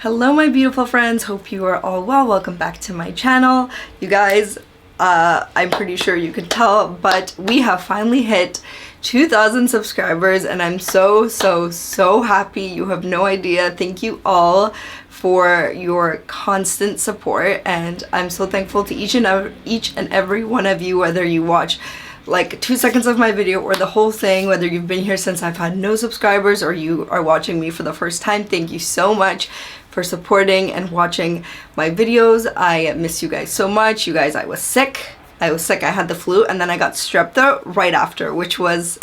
Hello my beautiful friends, hope you are all well. Welcome back to my channel. You guys, I'm pretty sure you could tell, but we have finally hit 2,000 subscribers and I'm so happy. You have no idea. Thank you all for your constant support, and I'm so thankful to each and every one of you, whether you watch like 2 seconds of my video or the whole thing, whether you've been here since I've had no subscribers or you are watching me for the first time. Thank you so much for supporting and watching my videos. I miss you guys so much. You guys, I was sick. I had the flu and then I got strep throat right after, which was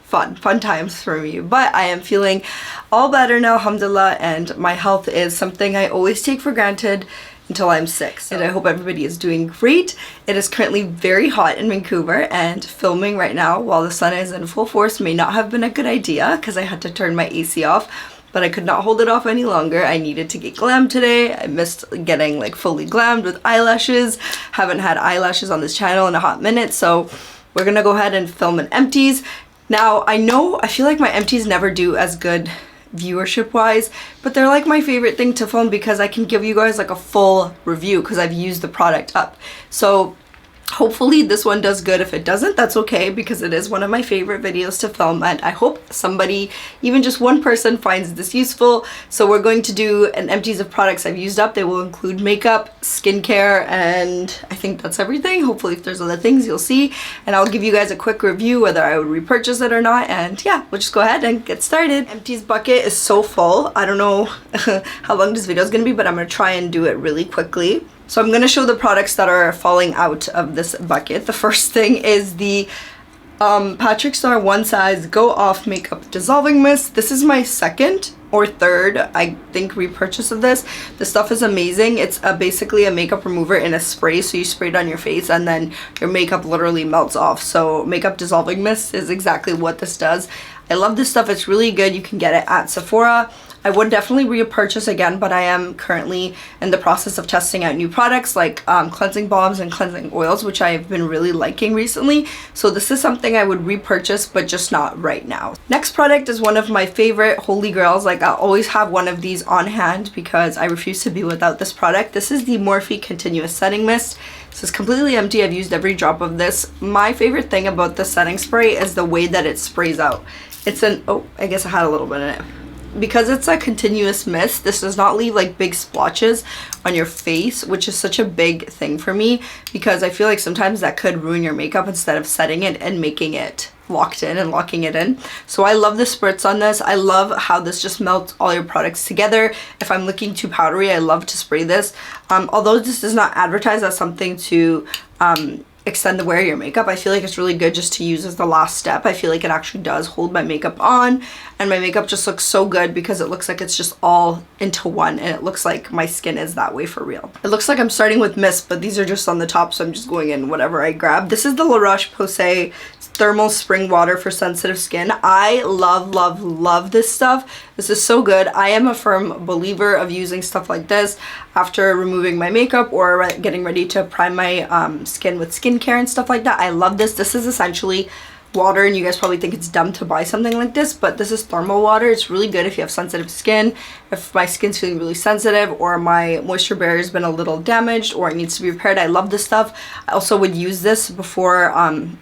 fun times for me. But I am feeling all better now, alhamdulillah, and my health is something I always take for granted until I'm sick. And I hope everybody is doing great. It is currently very hot in Vancouver, and filming right now while the sun is in full force may not have been a good idea because I had to turn my AC off, but I could not hold it off any longer. I needed to get glammed today. I missed getting like fully glammed with eyelashes. Haven't had eyelashes on this channel in a hot minute, so we're gonna go ahead and film an empties. Now, I feel like my empties never do as good viewership wise, but they're like my favorite thing to film because I can give you guys like a full review because I've used the product up. So hopefully this one does good. If it doesn't, that's okay, because it is one of my favorite videos to film, and I hope somebody, even just one person, finds this useful. So we're going to do an empties of products I've used up. They will include makeup, skincare, and I think that's everything. Hopefully if there's other things you'll see, and I'll give you guys a quick review whether I would repurchase it or not. And yeah, we'll just go ahead and get started. Empties bucket is so full. I don't know how long this video is going to be, but I'm going to try and do it really quickly. So I'm going to show the products that are falling out of this bucket. The first thing is the Patrick Star One Size Go Off Makeup Dissolving Mist. This is my second or third, I think, repurchase of this. The stuff is amazing. It's basically a makeup remover in a spray, so you spray it on your face and then your makeup literally melts off. So makeup dissolving mist is exactly what this does. I love this stuff. It's really good. You can get it at Sephora. I would definitely repurchase again, but I am currently in the process of testing out new products like cleansing balms and cleansing oils, which I've been really liking recently. So this is something I would repurchase, but just not right now. Next product is one of my favorite holy grails. Like, I'll always have one of these on hand because I refuse to be without this product. This is the Morphe Continuous Setting Mist. This is completely empty. I've used every drop of this. My favorite thing about the setting spray is the way that it sprays out. It's oh, I guess I had a little bit in it. Because it's a continuous mist, this does not leave like big splotches on your face, which is such a big thing for me because I feel like sometimes that could ruin your makeup instead of setting it and making it locked in and locking it in. So I love the spritz on this. I love how this just melts all your products together. If I'm looking too powdery, I love to spray this. Although this does not advertise as something to extend the wear of your makeup, I feel like it's really good just to use as the last step. I feel like it actually does hold my makeup on, and my makeup just looks so good because it looks like it's just all into one, and it looks like my skin is that way for real. It looks like I'm starting with mist, but these are just on the top, so I'm just going in whatever I grab. This is the La Roche-Posay Thermal Spring Water for sensitive skin. I love this stuff. This is so good. I am a firm believer of using stuff like this after removing my makeup or getting ready to prime my skin with skincare and stuff like that. I love this. This is essentially water, and you guys probably think it's dumb to buy something like this, but this is thermal water. It's really good if you have sensitive skin, if my skin's feeling really sensitive or my moisture barrier has been a little damaged or it needs to be repaired. I love this stuff. I also would use this before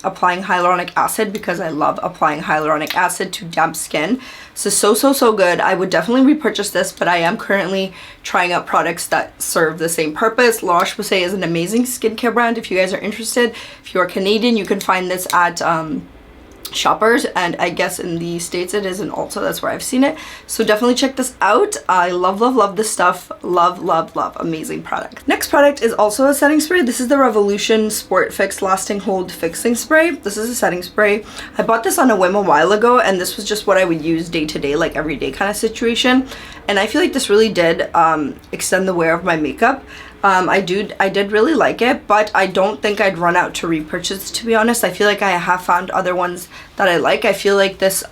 applying hyaluronic acid because I love applying hyaluronic acid to damp skin. So so good. I would definitely repurchase this, but I am currently trying out products that serve the same purpose. La Roche-Posay is an amazing skincare brand. If you guys are interested, if you are Canadian, you can find this at Shoppers, and I guess in the States it is in Ulta. That's where I've seen it. So definitely check this out. I love this stuff. Love. Amazing product. Next product is also a setting spray. This is the Revolution Sport Fix Lasting Hold Fixing Spray. This is a setting spray. I bought this on a whim a while ago, and this was just what I would use day to day, like everyday kind of situation. And I feel like this really did extend the wear of my makeup. I did really like it, but I don't think I'd run out to repurchase, to be honest. I feel like I have found other ones that I like. I feel like this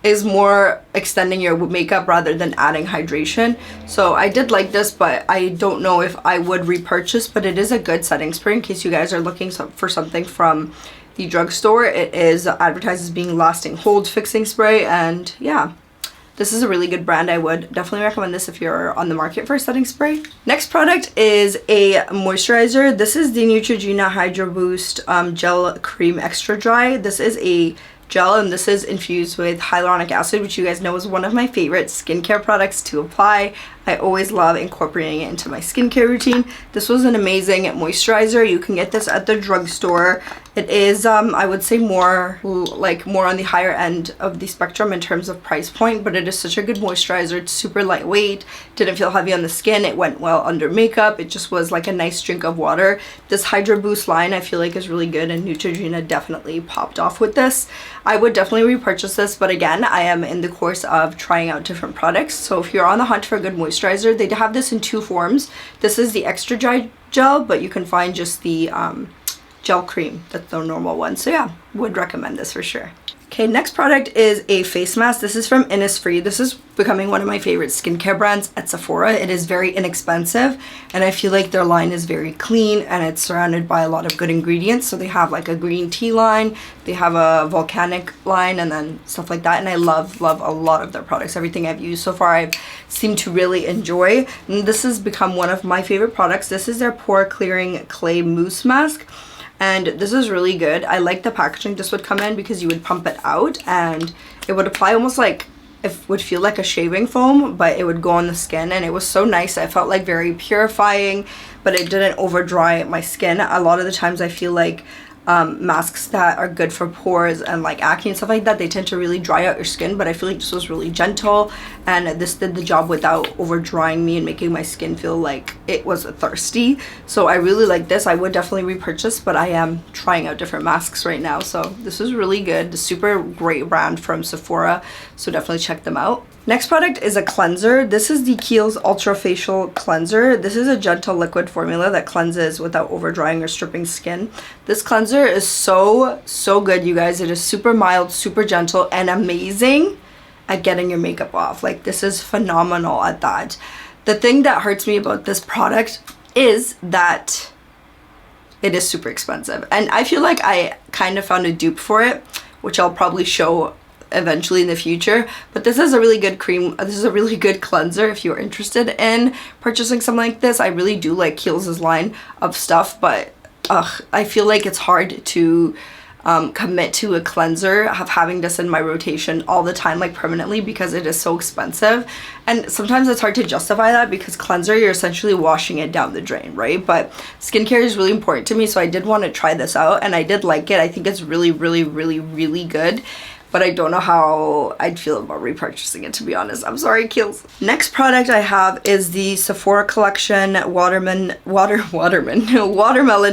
is more extending your makeup rather than adding hydration. So I did like this, but I don't know if I would repurchase, but it is a good setting spray in case you guys are looking for something from the drugstore. It is advertised as being lasting hold fixing spray, and yeah. This is a really good brand. I would definitely recommend this if you're on the market for a setting spray. Next product is a moisturizer. This is the Neutrogena Hydro Boost Gel Cream Extra Dry. This is a gel, and this is infused with hyaluronic acid, which you guys know is one of my favorite skincare products to apply. I always love incorporating it into my skincare routine. This was an amazing moisturizer. You can get this at the drugstore. It is I would say more on the higher end of the spectrum in terms of price point, but it is such a good moisturizer. It's super lightweight, didn't feel heavy on the skin, it went well under makeup. It just was like a nice drink of water. This Hydro Boost line I feel like is really good, and Neutrogena definitely popped off with this. I would definitely repurchase this, but again, I am in the course of trying out different products. So if you're on the hunt for a good moisturizer, they have this in two forms. This is the extra dry gel, but you can find just the gel cream. That's the normal one. So yeah, would recommend this for sure. Okay, next product is a face mask. This is from Innisfree. This is becoming one of my favorite skincare brands at Sephora. It is very inexpensive, and I feel like their line is very clean, and it's surrounded by a lot of good ingredients. So they have like a green tea line, they have a volcanic line, and then stuff like that. And I love a lot of their products. Everything I've used so far I've seemed to really enjoy. And this has become one of my favorite products. This is their pore clearing clay mousse mask. And this is really good. I like the packaging this would come in because you would pump it out and it would apply almost like, it would feel like a shaving foam, but it would go on the skin, and it was so nice. I felt like very purifying, but it didn't over dry my skin. A lot of the times I feel like masks that are good for pores and like acne and stuff like that, they tend to really dry out your skin, but I feel like this was really gentle, and this did the job without over drying me and making my skin feel like it was thirsty. So I really like this. I would definitely repurchase, but I am trying out different masks right now, so this is really good. The super great brand from Sephora, so definitely check them out. Next product is a cleanser. This is the Kiehl's Ultra Facial Cleanser. This is a gentle liquid formula that cleanses without over drying or stripping skin. This cleanser is so good, you guys. It is super mild, super gentle, and amazing at getting your makeup off. Like, this is phenomenal at that. The thing that hurts me about this product is that it is super expensive, and I feel like I kind of found a dupe for it, which I'll probably show eventually in the future. But this is a really good cream. This is a really good cleanser if you're interested in purchasing something like this. I really do like Kiehl's line of stuff, but I feel like it's hard to commit to a cleanser of having this in my rotation all the time, like permanently, because it is so expensive. And sometimes it's hard to justify that because cleanser, you're essentially washing it down the drain, right? But skincare is really important to me, so I did want to try this out, and I did like it. I think it's really good, but I don't know how I'd feel about repurchasing it, to be honest. I'm sorry, Kiehl's. Next product I have is the Sephora Collection Watermelon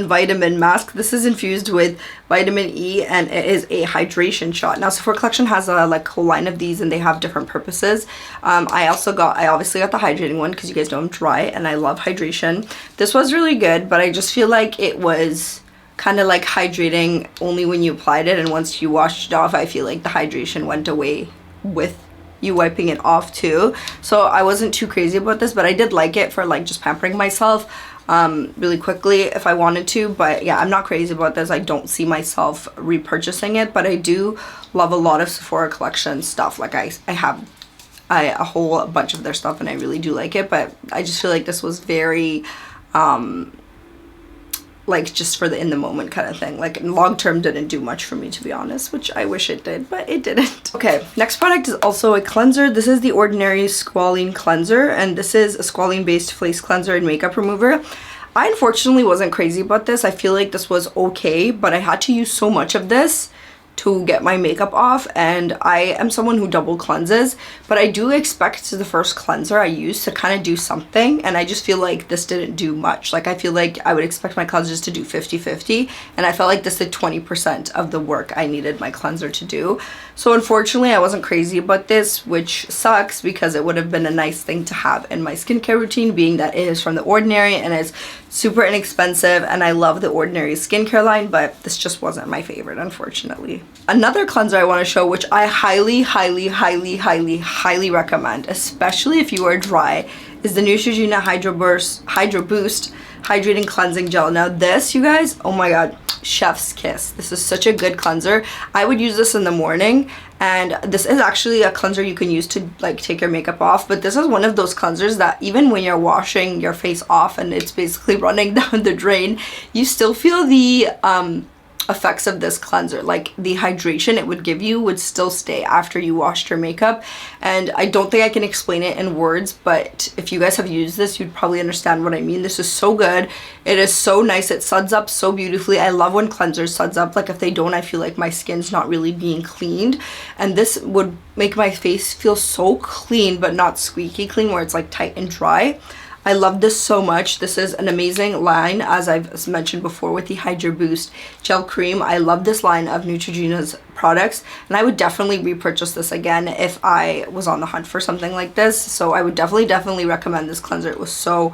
Vitamin Mask. This is infused with vitamin E, and it is a hydration shot. Now, Sephora Collection has a whole line of these, and they have different purposes. I obviously got the hydrating one because you guys know I'm dry and I love hydration. This was really good, but I just feel like it was kind of like hydrating only when you applied it, and once you washed it off, I feel like the hydration went away with you wiping it off too. So I wasn't too crazy about this, but I did like it for like just pampering myself really quickly if I wanted to. But yeah, I'm not crazy about this. I don't see myself repurchasing it, but I do love a lot of Sephora Collection stuff. Like I have a whole bunch of their stuff, and I really do like it, but I just feel like this was very like just for the in the moment kind of thing. Like long term didn't do much for me, to be honest, which I wish it did, but it didn't. Okay, next product is also a cleanser. This is the Ordinary Squalene Cleanser, and this is a squalene based face cleanser and makeup remover. I unfortunately wasn't crazy about this. I feel like this was okay, but I had to use so much of this to get my makeup off, and I am someone who double cleanses, but I do expect the first cleanser I use to kind of do something, and I just feel like this didn't do much. Like I feel like I would expect my cleansers to do 50-50, and I felt like this did 20% of the work I needed my cleanser to do. So unfortunately I wasn't crazy about this, which sucks because it would have been a nice thing to have in my skincare routine, being that it is from The Ordinary and it's super inexpensive, and I love The Ordinary skincare line, but this just wasn't my favorite, unfortunately. Another cleanser I want to show, which I highly recommend, especially if you are dry, is the Neutrogena Hydro Boost Hydrating Cleansing Gel. Now this, you guys, oh my god, chef's kiss. This is such a good cleanser. I would use this in the morning, and this is actually a cleanser you can use to like take your makeup off, but this is one of those cleansers that even when you're washing your face off and it's basically running down the drain, you still feel the effects of this cleanser. Like the hydration it would give you would still stay after you washed your makeup, and I don't think I can explain it in words, but if you guys have used this, you'd probably understand what I mean. This is so good. It is so nice. It suds up so beautifully. I love when cleansers suds up. Like if they don't, I feel like my skin's not really being cleaned, and this would make my face feel so clean but not squeaky clean where it's like tight and dry. I love this so much. This is an amazing line, as I've mentioned before, with the Hydro Boost Gel Cream. I love this line of Neutrogena's products, and I would definitely repurchase this again if I was on the hunt for something like this. So I would definitely recommend this cleanser. It was so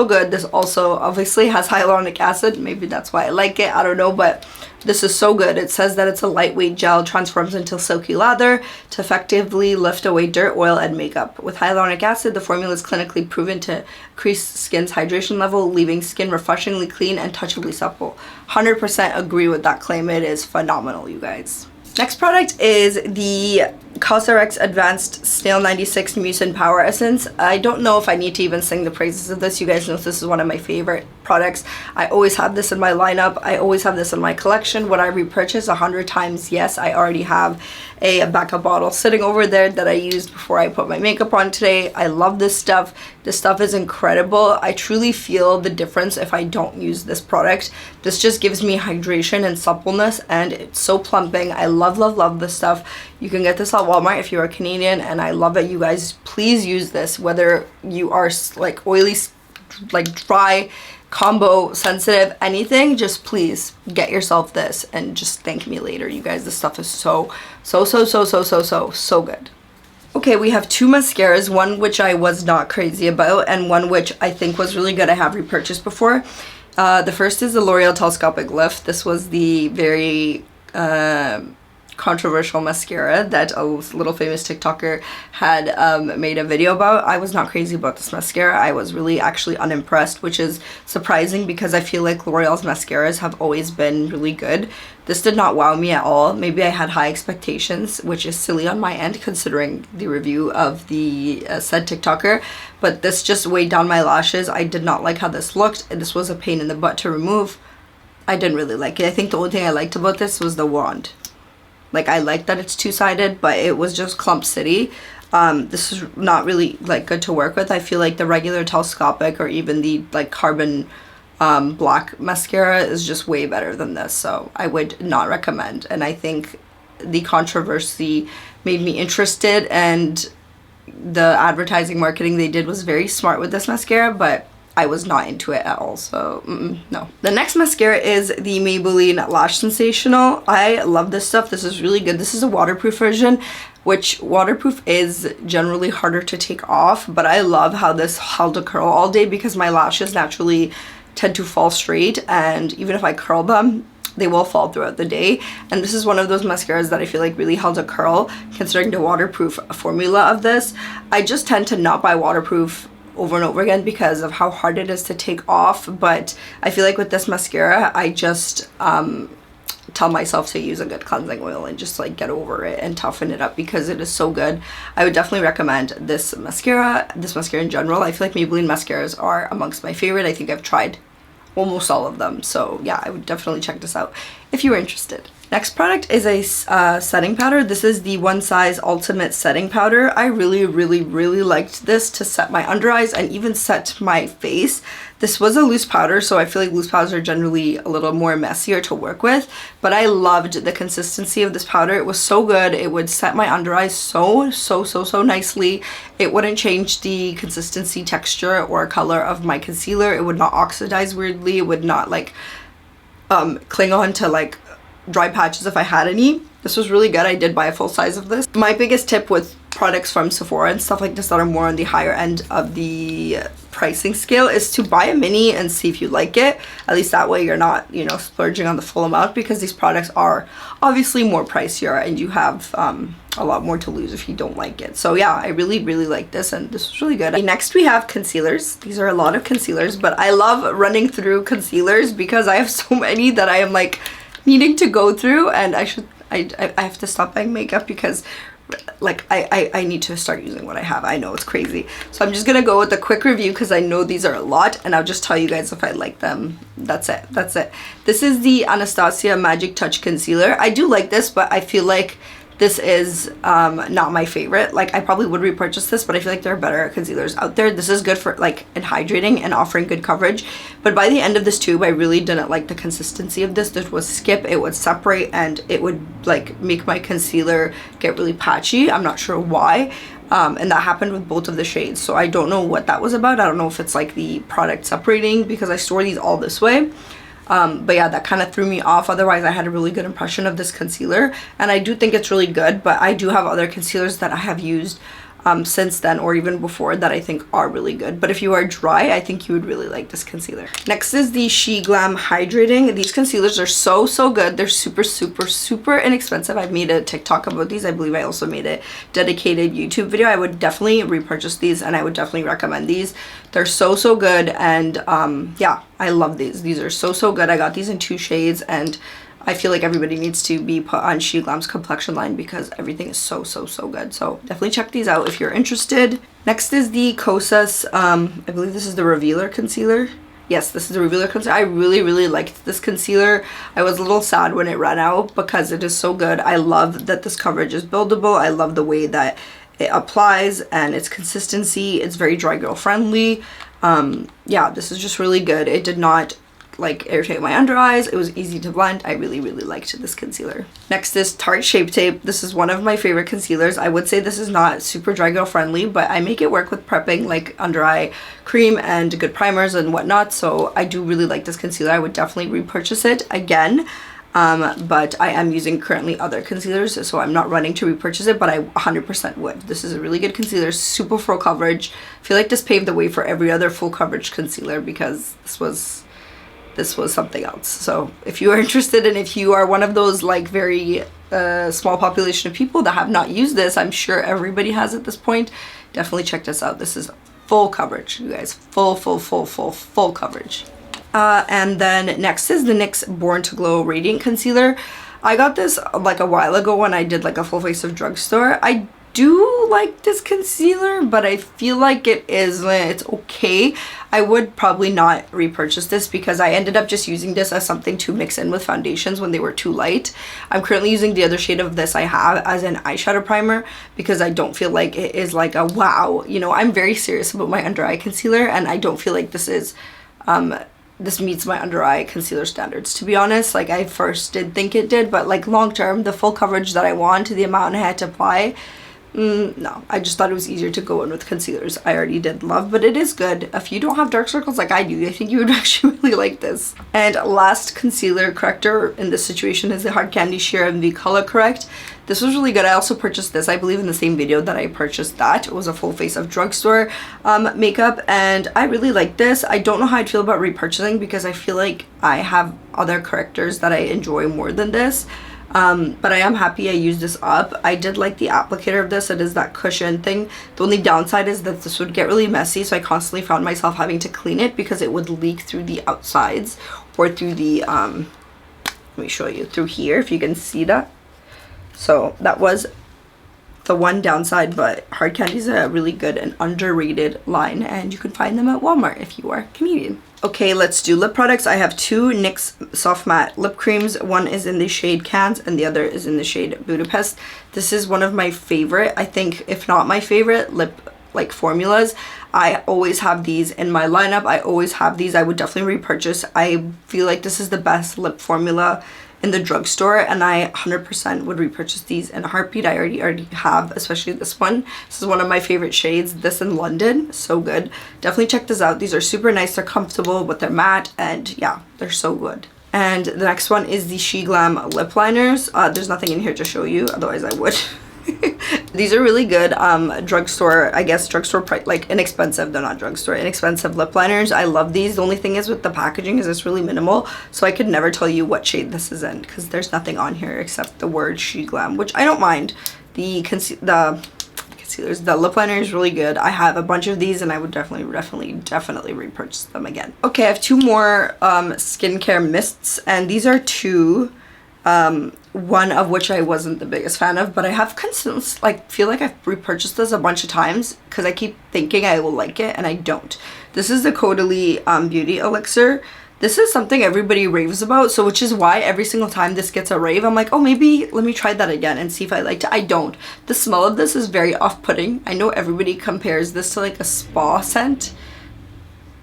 good. This also obviously has hyaluronic acid. Maybe that's why I like it. I don't know, but this is so good. It says that it's a lightweight gel, transforms into silky lather to effectively lift away dirt, oil, and makeup. With hyaluronic acid, the formula is clinically proven to increase skin's hydration level, leaving skin refreshingly clean and touchably supple. 100% agree with that claim. It is phenomenal, you guys. Next product is the CosRX Advanced Snail 96 Mucin Power Essence. I don't know if I need to even sing the praises of this. You guys know this is one of my favorite products. I always have this in my lineup. I always have this in my collection. Would I repurchase 100 times? Yes. I already have a backup bottle sitting over there that I used before I put my makeup on today. I love this stuff. This stuff is incredible. I truly feel the difference if I don't use this product. This just gives me hydration and suppleness, and it's so plumping. I love this stuff. You can get this at Walmart if you're a Canadian, and I love it. You guys, please use this, whether you are like oily, like dry, combo sensitive, anything. Just please get yourself this and just thank me later, you guys. This stuff is so good. Okay, we have two mascaras, one which I was not crazy about and one which I think was really good. I have repurchased before. The first is the L'Oreal Telescopic Lift. This was the very controversial mascara that a little famous TikToker had made a video about. I was not crazy about this mascara. I was really actually unimpressed, which is surprising because I feel like L'Oreal's mascaras have always been really good. This did not wow me at all. Maybe I had high expectations, which is silly on my end considering the review of the said TikToker, but this just weighed down my lashes. I did not like how this looked, and this was a pain in the butt to remove. I didn't really like it. I think the only thing I liked about this was the wand. Like, I like that it's two-sided, but it was just clump city. This is not really like good to work with. I feel like the regular telescopic or even the like carbon black mascara is just way better than this, so I would not recommend. And I think the controversy made me interested, and the advertising marketing they did was very smart with this mascara, but I was not into it at all, so no. The next mascara is the Maybelline Lash Sensational. I love this stuff. This is really good. This is a waterproof version, which waterproof is generally harder to take off, but I love how this held a curl all day because my lashes naturally tend to fall straight, and even if I curl them, they will fall throughout the day. And this is one of those mascaras that I feel like really held a curl considering the waterproof formula of this. I just tend to not buy waterproof over and over again because of how hard it is to take off, but I feel like with this mascara I just tell myself to use a good cleansing oil and just like get over it and toughen it up because it is so good. I would definitely recommend this mascara in general. I feel like Maybelline mascaras are amongst my favorite. I think I've tried almost all of them, so yeah, I would definitely check this out if you were interested. Next product is a setting powder. This is the One Size Ultimate Setting Powder. I really liked this to set my under eyes and even set my face. This was a loose powder, so I feel like loose powders are generally a little more messier to work with, but I loved the consistency of this powder. It was so good. It would set my under eyes so nicely. It wouldn't change the consistency, texture, or color of my concealer. It would not oxidize weirdly. It would not like cling on to like dry patches if I had any. This was really good. I did buy a full size of this. My biggest tip with products from Sephora and stuff like this that are more on the higher end of the pricing scale is to buy a mini and see if you like it. At least that way you're not, you know, splurging on the full amount, because these products are obviously more pricier and you have a lot more to lose if you don't like it. So yeah, I really like this, and this was really good. Next we have concealers. These are a lot of concealers, but I love running through concealers because I have so many that I am like needing to go through, and I have to stop buying makeup because like I need to start using what I have. I know it's crazy. So I'm just gonna go with a quick review because I know these are a lot, and I'll just tell you guys if I like them. That's it. This is the Anastasia Magic Touch Concealer. I do like this, but I feel like this is not my favorite. Like I probably would repurchase this, but I feel like there are better concealers out there. This is good for like in hydrating and offering good coverage, but by the end of this tube I really didn't like the consistency of this. This was skip, it would separate, and it would like make my concealer get really patchy. I'm not sure why. And that happened with both of the shades, so I don't know what that was about. I don't know if it's like the product separating because I store these all this way. But yeah, that kind of threw me off. Otherwise I had a really good impression of this concealer, and I do think it's really good, but I do have other concealers that I have used since then or even before that I think are really good. But if you are dry, I think you would really like this concealer. Next is the She Glam Hydrating. These concealers are so good. They're super inexpensive. I've made a TikTok about these. I believe I also made a dedicated YouTube video. I would definitely repurchase these, and I would definitely recommend these. They're so good, and yeah, I love these. These are so good. I got these in 2 shades, and I feel like everybody needs to be put on She Glam's complexion line because everything is so good. So definitely check these out if you're interested. Next is the Kosas, I believe this is the Revealer Concealer. Yes, this is the Revealer Concealer. I really liked this concealer. I was a little sad when it ran out because it is so good. I love that this coverage is buildable. I love the way that it applies and its consistency. It's very dry girl friendly. Yeah, this is just really good. It did not like irritate my under eyes. It was easy to blend. I really liked this concealer. Next is Tarte Shape Tape. This is one of my favorite concealers. I would say this is not super dry girl friendly, but I make it work with prepping like under eye cream and good primers and whatnot, so I do really like this concealer. I would definitely repurchase it again. But I am using currently other concealers, so I'm not running to repurchase it, but I 100% would. This is a really good concealer, super full coverage. I feel like this paved the way for every other full coverage concealer because this was something else. So if you are interested, and if you are one of those like very small population of people that have not used this, I'm sure everybody has at this point, definitely check this out. This is full coverage, you guys. Full coverage. And then next is the NYX Born to Glow Radiant Concealer. I got this like a while ago when I did like a full face of drugstore. I do like this concealer, but I feel like it's okay. I would probably not repurchase this because I ended up just using this as something to mix in with foundations when they were too light. I'm currently using the other shade of this I have as an eyeshadow primer because I don't feel like it is like a wow. You know, I'm very serious about my under eye concealer, and I don't feel like this is this meets my under eye concealer standards, to be honest. Like I first did think it did, but like long term, the full coverage that I want, the amount I had to apply, no, I just thought it was easier to go in with concealers I already did love, but it is good. If you don't have dark circles like I do, I think you would actually really like this. And last concealer corrector in this situation is the Hard Candy Sheer MV Color Correct. This was really good. I also purchased this, I believe, in the same video that I purchased that. It was a full face of drugstore makeup, and I really like this. I don't know how I'd feel about repurchasing because I feel like I have other correctors that I enjoy more than this. But I am happy I used this up. I did like the applicator of this. It is that cushion thing. The only downside is that this would get really messy, so I constantly found myself having to clean it because it would leak through the outsides or through the let me show you through here if you can see that. So that was the one downside, but Hard Candy is a really good and underrated line, and you can find them at Walmart if you are a Canadian. Okay, let's do lip products. I have 2 NYX Soft Matte Lip Creams. One is in the shade Cannes and the other is in the shade Budapest. This is one of my favorite, I think, if not my favorite, lip like formulas. I always have these in my lineup. I always have these. I would definitely repurchase. I feel like this is the best lip formula in the drugstore, and I 100% would repurchase these in a heartbeat. I already have, especially this one. This is one of my favorite shades, this in London. So good. Definitely check this out. These are super nice. They're comfortable, but they're matte, and yeah, they're so good. And the next one is the She Glam lip liners. There's nothing in here to show you, otherwise I would. These are really good drugstore, I guess drugstore price, like inexpensive, they're not drugstore, inexpensive lip liners. I love these. The only thing is with the packaging is it's really minimal, so I could never tell you what shade this is in because there's nothing on here except the word She Glam, which I don't mind. The concealers, the lip liner is really good. I have a bunch of these and I would definitely repurchase them again. Okay, I have two more skincare mists, and these are two. One of which I wasn't the biggest fan of, but I have feel like I've repurchased this a bunch of times because I keep thinking I will like it and I don't. This is the Caudalie Beauty Elixir. This is something everybody raves about, so which is why every single time this gets a rave, I'm like, oh, maybe let me try that again and see if I liked it. I don't. The smell of this is very off-putting. I know everybody compares this to like a spa scent.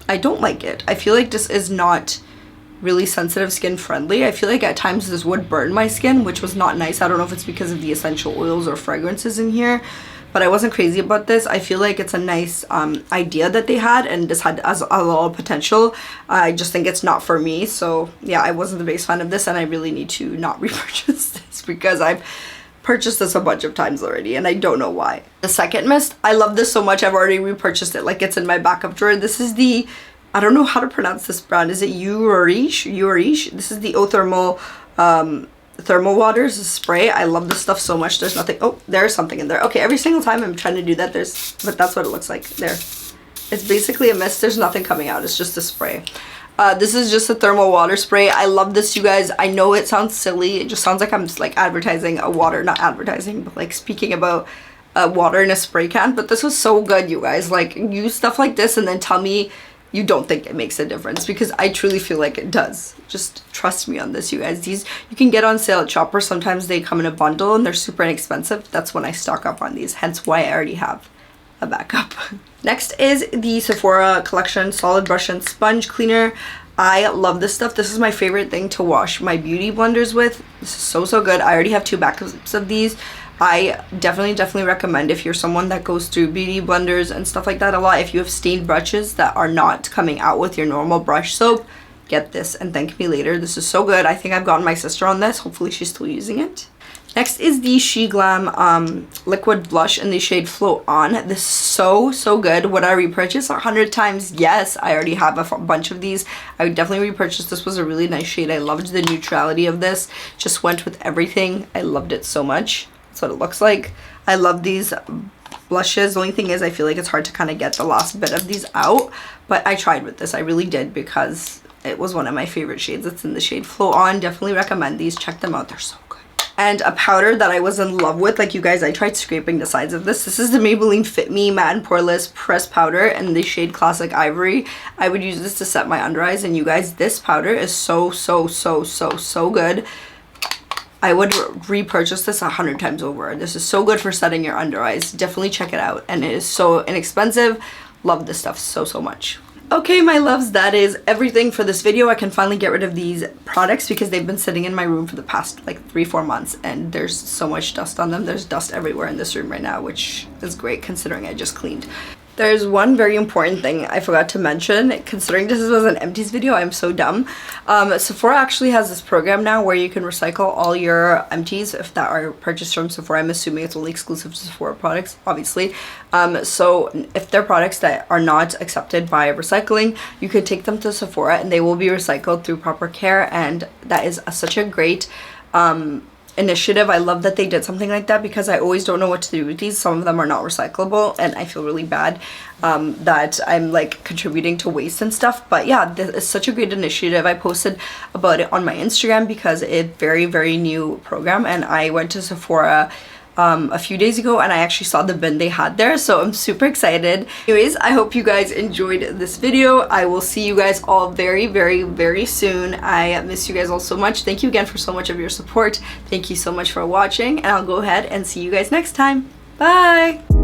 I don't like it. I feel like this is not really sensitive skin friendly. I feel like at times this would burn my skin, which was not nice. I don't know if it's because of the essential oils or fragrances in here, but I wasn't crazy about this. I feel like it's a nice idea that they had, and this had as a lot of potential. I just think it's not for me, so yeah, I wasn't the biggest fan of this, and I really need to not repurchase this because I've purchased this a bunch of times already and I don't know why. The second mist, I love this so much I've already repurchased it, like it's in my backup drawer. This is the, I don't know how to pronounce this brand. Is it Urish? This is the Thermal Thermal Waters spray. I love this stuff so much. There's nothing. Oh, there's something in there. Okay, every single time I'm trying to do that, but that's what it looks like. There. It's basically a mist. There's nothing coming out. It's just a spray. This is just a thermal water spray. I love this, you guys. I know it sounds silly. It just sounds like I'm just like advertising a water, not advertising, but like speaking about water in a spray can. But this was so good, you guys. Like, use stuff like this and then tell me you don't think it makes a difference, because I truly feel like it does. Just trust me on this, you guys. These you can get on sale at Shoppers. Sometimes they come in a bundle and they're super inexpensive. That's when I stock up on these, hence why I already have a backup. Next is the Sephora Collection Solid Brush and Sponge Cleaner. I love this stuff. This is my favorite thing to wash my beauty blenders with. This is so good. I already have 2 backups of these. I definitely recommend, if you're someone that goes through beauty blenders and stuff like that a lot, if you have stained brushes that are not coming out with your normal brush soap, get this and thank me later. This is so good. I think I've gotten my sister on this. Hopefully she's still using it. Next is the She Glam liquid blush in the shade Float On. This is so good. Would I repurchase 100 times? Yes, I already have a bunch of these. I would definitely repurchase. This was a really nice shade. I loved the neutrality of this. Just went with everything. I loved it so much. That's what it looks like. I love these blushes. The only thing is I feel like it's hard to kind of get the last bit of these out, but I tried with this. I really did, because it was one of my favorite shades. It's in the shade Flow On. Definitely recommend these. Check them out. They're so good. And a powder that I was in love with, like, you guys, I tried scraping the sides of this. This is the Maybelline Fit Me Matte and Poreless Press Powder in the shade Classic Ivory. I would use this to set my under eyes, and you guys, this powder is so good. I would repurchase this 100 times over. This is so good for setting your under eyes. Definitely check it out. And it is so inexpensive. Love this stuff so much. Okay, my loves, that is everything for this video. I can finally get rid of these products because they've been sitting in my room for the past like 3-4 months and there's so much dust on them. There's dust everywhere in this room right now, which is great considering I just cleaned. There's one very important thing I forgot to mention. Considering this was an empties video, I'm so dumb. Sephora actually has this program now where you can recycle all your empties if that are purchased from Sephora. I'm assuming it's only exclusive to Sephora products, obviously. So if they're products that are not accepted by recycling, you could take them to Sephora and they will be recycled through proper care, and that is such a great initiative. I love that they did something like that because I always don't know what to do with these. Some of them are not recyclable and I feel really bad that I'm like contributing to waste and stuff. But yeah, this is such a great initiative. I posted about it on my Instagram because it's very new program, and I went to Sephora a few days ago and I actually saw the bin they had there, so I'm super excited. Anyways, I hope you guys enjoyed this video. I will see you guys all very soon. I miss you guys all so much. Thank you again for so much of your support. Thank you so much for watching, and I'll go ahead and see you guys next time. Bye!